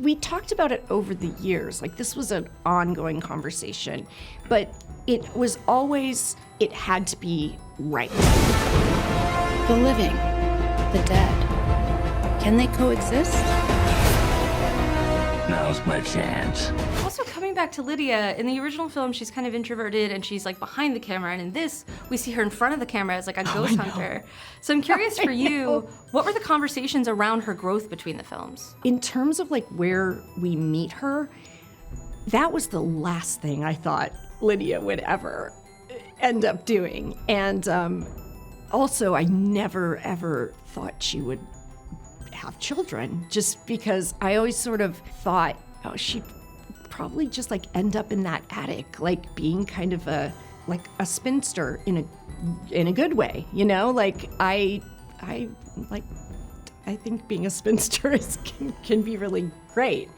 we talked about it over the years. Like, this was an ongoing conversation, but it was always, it had to be right. The living, the dead, can they coexist? Now's my chance. Also, coming back to Lydia, in the original film, she's kind of introverted and she's like behind the camera, and in this, we see her in front of the camera as like a ghost hunter. So I'm curious for you, what were the conversations around her growth between the films? In terms of like where we meet her, that was the last thing I thought Lydia would ever end up doing. And also, I never ever thought she would have children, just because I always sort of thought, oh, she'd probably just like end up in that attic, like being kind of a spinster in a good way, you know? Like I think being a spinster can be really great.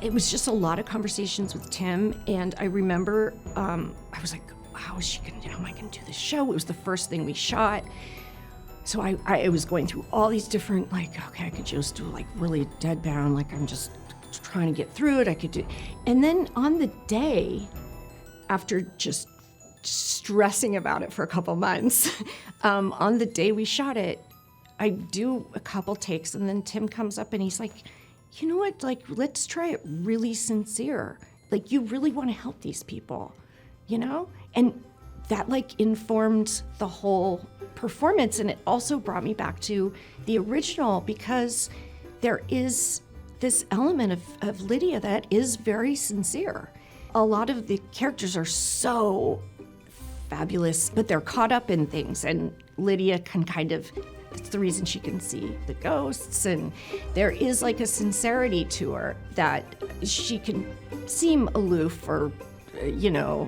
It was just a lot of conversations with Tim, and I remember I was like, how am I gonna do this show? It was the first thing we shot. So I was going through all these different, like, okay, I could just do like really deadpan, like I'm just trying to get through it. I could do, and then on the day, after just stressing about it for a couple months, on the day we shot it, I do a couple takes, and then Tim comes up and he's like, you know what, like, let's try it really sincere. Like, you really want to help these people, you know? And that like informed the whole performance, and it also brought me back to the original, because there is this element of Lydia that is very sincere. A lot of the characters are so fabulous, but they're caught up in things, and Lydia can kind of, that's the reason she can see the ghosts, and there is like a sincerity to her that she can seem aloof or,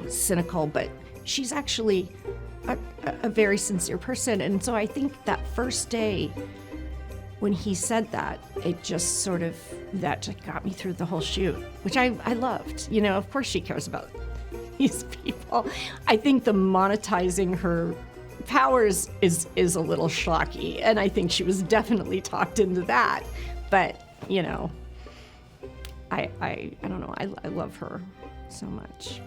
cynical, but she's actually a very sincere person. And so I think that first day when he said that, it just sort of, that just got me through the whole shoot, which I loved. You know, of course she cares about these people. I think the monetizing her powers is a little schlocky, and I think she was definitely talked into that. But, I don't know, I love her so much.